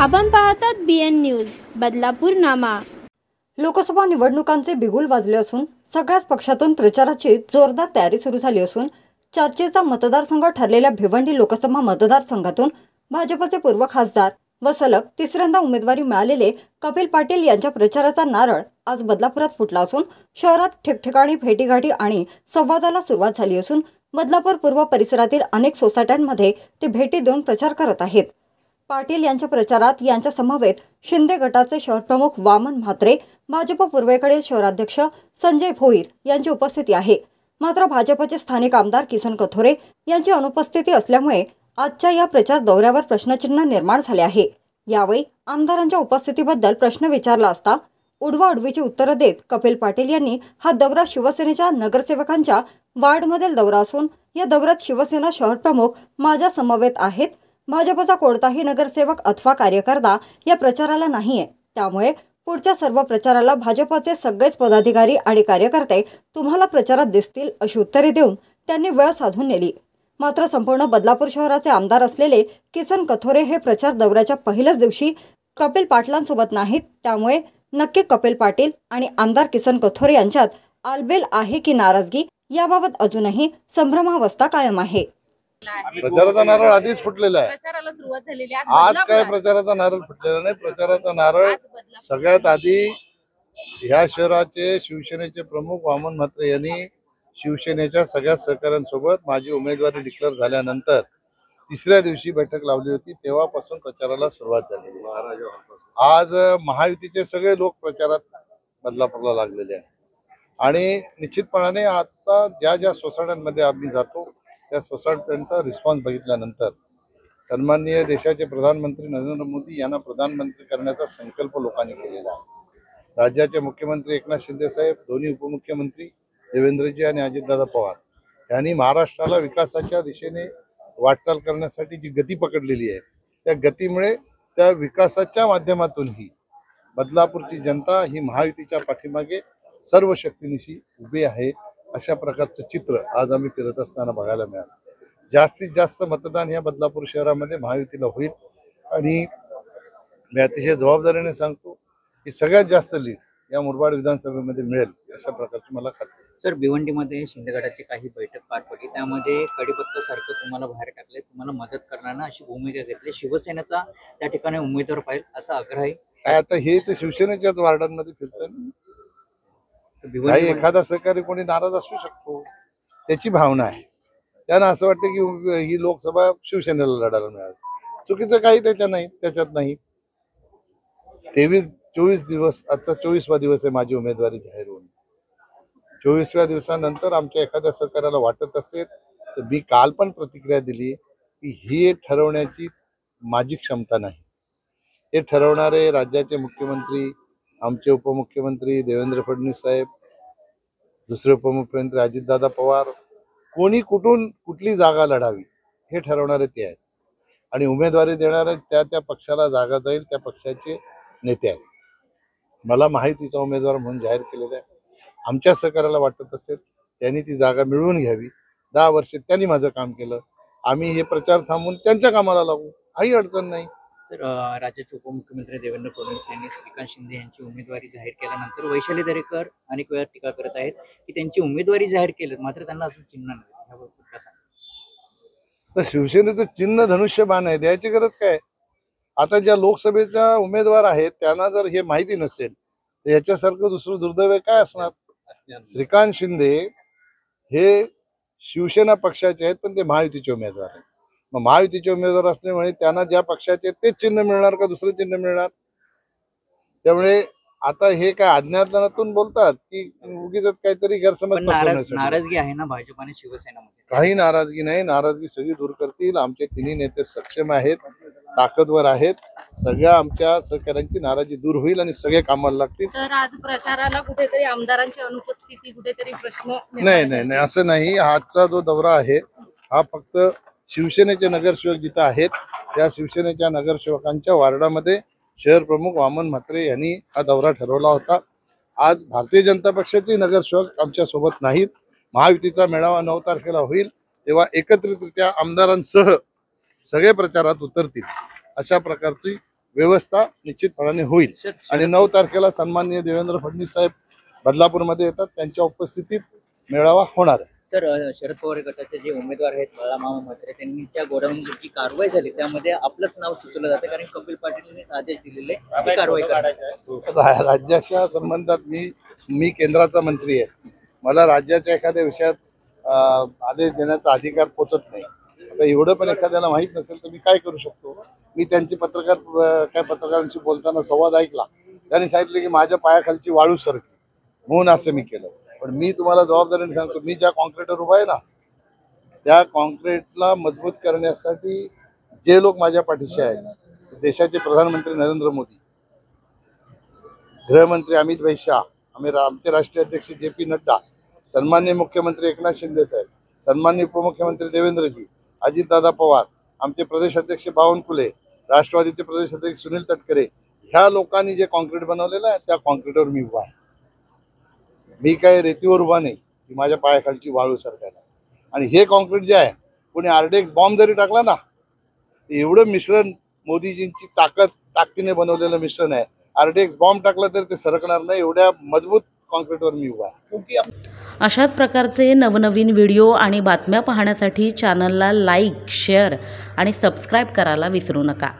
आपण पाहतात BN news Badlapur नामा। लोकसभा निवडणुकांचे बिगुल वाजले असून सगळ्याच पक्षातून प्रचाराची जोरदार तयारी सुरू झाली असून चर्चेचा मतदारसंघ ठरलेल्या भिवंडी लोकसभा मतदारसंघातून भाजपचे पूर्व खासदार व सलग तिसऱ्यांदा उमेदवारी मिळालेले कपिल पाटील यांच्या प्रचाराचा नारळ आज बदलापुरात फुटला असून शहरात ठिकठिकाणी भेटीगाठी आणि संवादाला सुरुवात झाली असून बदलापूर पूर्व परिसरातील अनेक सोसायट्यांमध्ये ते भेटी देऊन प्रचार करत आहेत। पाटील यांच्या प्रचारात यांच्या समवेत शिंदे गटाचे शहर प्रमुख वामन म्हात्रे, भाजप पूर्वेकडील शहराध्यक्ष संजय भोईर यांची उपस्थिती आहे। मात्र भाजपचे स्थानिक आमदार किसन कथोरे यांची अनुपस्थिती असल्यामुळे आजच्या या प्रचार दौऱ्यावर प्रश्नचिन्ह निर्माण झाले आहे। यावेळी आमदारांच्या उपस्थितीबद्दल प्रश्न विचारला असता उडवाउडवीची उत्तरे देत कपिल पाटील यांनी हा दौरा शिवसेनेच्या नगरसेवकांच्या वार्डमधील दौरा असून या दौऱ्यात शिवसेना शहर प्रमुख माझ्या समवेत आहेत। भाजपचा कोणताही नगरसेवक अथवा कार्यकर्ता या प्रचाराला नाहीये, त्यामुळे पुढच्या सर्व प्रचाराला भाजपचे सगळेच पदाधिकारी आणि कार्यकर्ते तुम्हाला प्रचारात दिसतील अशी उत्तरे देऊन त्यांनी वेळ साधून नेली। मात्र संपूर्ण बदलापूर शहराचे आमदार असलेले किसन कथोरे हे प्रचार दौऱ्याच्या पहिल्याच दिवशी कपिल पाटलांसोबत नाहीत, त्यामुळे नक्की कपिल पाटील आणि आमदार किसन कथोरे यांच्यात आलबेल आहे की नाराजगी याबाबत अजूनही संभ्रमावस्था कायम आहे। प्रचाराचा नारळ आधीच फुटलेला आहे। प्रचाराला सुरुवात झालेली आहे। आज काय प्रचाराचा नारळ फुटलेला नाही। प्रचाराचा नारळ सगळ्यात आधी ह्या शहराचे शिवसेनेचे प्रमुख वामन म्हात्रे यांनी शिवसेनेच्या सगळ्या सहकाऱ्यांसोबत माझी उमेदवारी डिक्लेअर झाल्यानंतर तिसऱ्या दिवशी बैठक लावली होती, तेव्हापासून प्रचाराला सुरुवात झालेली आहे। आज महायुतीचे सगळे लोक प्रचारात बदलापूरला लागलेले आहेत आणि निश्चितपणाने आता ज्या ज्या सोसायट्यांमध्ये आम्ही जातो त्या सोसायट्यांचा रिस्पॉन्स बघितल्यानंतर सन्माननीय देशाचे प्रधानमंत्री नरेंद्र मोदी यांना प्रधानमंत्री करण्याचा संकल्प लोकांनी केलेला आहे। राज्याचे मुख्यमंत्री एकनाथ शिंदे साहेब, दोन्ही उपमुख्यमंत्री देवेंद्रजी आणि अजितदादा पवार यांनी महाराष्ट्राला विकासाच्या दिशेने वाटचाल करण्यासाठी जी गती पकडलेली आहे त्या गतीमुळे त्या विकासाच्या माध्यमातूनही बदलापूरची जनता ही महायुतीच्या पाठीमागे सर्व शक्तीनिशी उभी आहे। अशा प्रकारचं चित्र आज आम्ही फिरत असताना बघायला मिळालं। जास्तीत जास्त मतदान या बदलापूर शहरामध्ये महायुतीला होईल आणि मी अतिशय जबाबदारीने सांगतो की सगळ्यात जास्त लीड या मुरबाड विधानसभेमध्ये मिळेल अशा प्रकारची मला खात्री आहे। सर, भिवंडीमध्ये शिंदे गटाची काही बैठक पार पडली, त्यामध्ये कडीपत्तासारखं तुम्हाला बाहेर टाकले, तुम्हाला मदत करणार अशी भूमिका घेतली, शिवसेनेचा त्या ठिकाणी उमेदवार पाहिजे असा आग्रह आहे। आता हे तर शिवसेनेच्याच वार्डांमध्ये फिरतंय, काही एखादा सहकारी कोणी नाराज असू शकतो, त्याची भावना आहे। त्यांना असं वाटतं की ही लोकसभा शिवसेनेला लढायला मिळाली, चुकीचं काही त्याच्यात नाही। 24 दिवस, आजचा 24वा दिवस आहे माझी उमेदवारी जाहीर होऊन। 24व्या दिवसानंतर आमच्या एखाद्या सहकार्याला वाटत असेल तर मी काल पण प्रतिक्रिया दिली की हे ठरवण्याची माझी क्षमता नाही। हे ठरवणारे राज्याचे मुख्यमंत्री, आमचे उपमुख्यमंत्री देवेंद्र फडणवीस साहेब, दुसरे उपमुख्यमंत्री अजितदादा पवार, कोणी कुठून कुठली जागा लढावी हे ठरवणारे ते आहेत आणि उमेदवारी देणारे त्या त्या पक्षाला जागा जाईल त्या पक्षाचे नेते आहेत। मला महायुतीचा उमेदवार म्हणून जाहीर केलेला आहे। आमच्या सहकार्याला वाटत असेल त्यांनी ती जागा मिळवून घ्यावी। 10 वर्ष त्यांनी माझं काम केलं, आम्ही हे प्रचार थांबवून त्यांच्या कामाला लागू, काही अडचण नाही। सर, राज्याचे उपमुख्यमंत्री देवेंद्र फडणवीस यांनी श्रीकांत शिंदे यांची उमेदवारी जाहीर केल्यानंतर वैशाली दरेकर अनेक वेळा टीका करत आहेत की त्यांची उमेदवारी जाहीर केली मात्र त्यांना अजून चिन्ह नाही, याबाबत काय सांगा? तर शिवसेनेचं चिन्ह धनुष्यबाण आहे, द्यायची गरज काय? आता ज्या लोकसभेच्या उमेदवार आहेत त्यांना जर हे माहिती नसेल तर याच्यासारखं दुसरं दुर्दैव काय असणार? श्रीकांत शिंदे हे शिवसेना पक्षाचे आहेत पण ते महायुतीचे उमेदवार आहेत। मग महायुतीचे उमेदवार असल्यामुळे त्यांना ज्या पक्षाचे तेच चिन्ह मिळणार का दुसरं चिन्ह मिळणार? त्यामुळे आता हे काय अज्ञानातून बोलतात की उगीच काहीतरी गैरसमज? नाराजगी आहे ना भाजप आणि शिवसेनेमध्ये? काही नाराजगी नाही, नाराजगी सगळी दूर करतील। आमचे तिन्ही नेते सक्षम आहेत, ताकदवर आहेत, सगळ्या आमच्या सहकाऱ्यांची नाराजी दूर होईल आणि सगळे कामाला लागतील। तर आज प्रचाराला कुठेतरी आमदारांची अनुपस्थिती कुठेतरी प्रश्न नाही असं नाही। आजचा जो दौरा आहे हा फक्त शिवसेनेचे नगरसेवक जिथं आहेत त्या शिवसेनेच्या नगरसेवकांच्या वार्डामध्ये शहर प्रमुख वामन म्हात्रे यांनी हा दौरा ठरवला होता। आज भारतीय जनता पक्षाचे नगरसेवक आमच्या सोबत नाहीत। महायुतीचा मेळावा 9 तारखेला होईल तेव्हा एकत्रितरित्या आमदारांसह सगळे प्रचारात उतरतील अशा प्रकारची व्यवस्था निश्चितपणाने होईल. सर, आणि 9 तारखेला सन्माननीय देवेंद्र फडणवीस साहेब बदलापूरमध्ये येतात, त्यांच्या उपस्थितीत मेळावा होणार आहे. सर, शरद पवार गटाचे जे उमेदवार आहेत बाळामामा म्हात्रे, त्यांनी त्या गोडाऊनवर जी कारवाई झाली त्यामध्ये आपलंच नाव सुचवलं जातं, कारण कपिल पाटीलने आदेश दिलेले ती कारवाई करायची. राज्याच्या संबंधात मी केंद्राचा मंत्री आहे. मला राज्याच्या एखाद्या विषयात आदेश देण्याचा अधिकार पोचत नाही. आता एवढं पण एखाद्याला माहीत नसेल तर मी काय करू शकतो. मी त्यांची पत्रकारांशी बोलताना संवाद ऐकला. त्यांनी सांगितलं की माझ्या पायाखालची वाळू सरकली म्हणून असं मी केलं. पण मी तुम्हाला जबाबदारीने सांगतो, मी ज्या कॉन्क्रीटवर उभा आहे ना, त्या कॉन्क्रीटला मजबूत करण्यासाठी जे लोक माझ्या पाठीशी आहेत, देशाचे प्रधानमंत्री नरेंद्र मोदी, गृहमंत्री अमित भाई शाह, आमचे राष्ट्रीय अध्यक्ष JP नड्डा, सन्माननीय मुख्यमंत्री एकनाथ शिंदे साहेब, सन्माननीय उपमुख्यमंत्री देवेंद्रजी, अजितदादा पवार, आमचे प्रदेश अध्यक्ष बावनकुळे, राष्ट्रवादीचे प्रदेश अध्यक्ष सुनील तटकरे, ह्या लोकांनी जे कॉन्क्रीट बनवलेलं आहे त्या कॉन्क्रीटवर मी उभा आहे. मी काय रेतीवर उभा नाही की माझ्या पायाखालची वाळू सरकायला. आणि हे कॉन्क्रीट जे आहे, कोणी RDX बॉम्ब जरी टाकला ना, एवढं मिश्रण मोदीजींची ताकदीने बनवलेलं मिश्रण आहे. RDX बॉम्ब टाकला तर ते सरकणार नाही, एवढ्या मजबूत कॉन्क्रीटवर मी उभा आहे. अशाच प्रकारचे नवनवीन व्हिडिओ आणि बातम्या पाहण्यासाठी चॅनलला लाईक, शेअर आणि सबस्क्राईब करायला विसरू नका.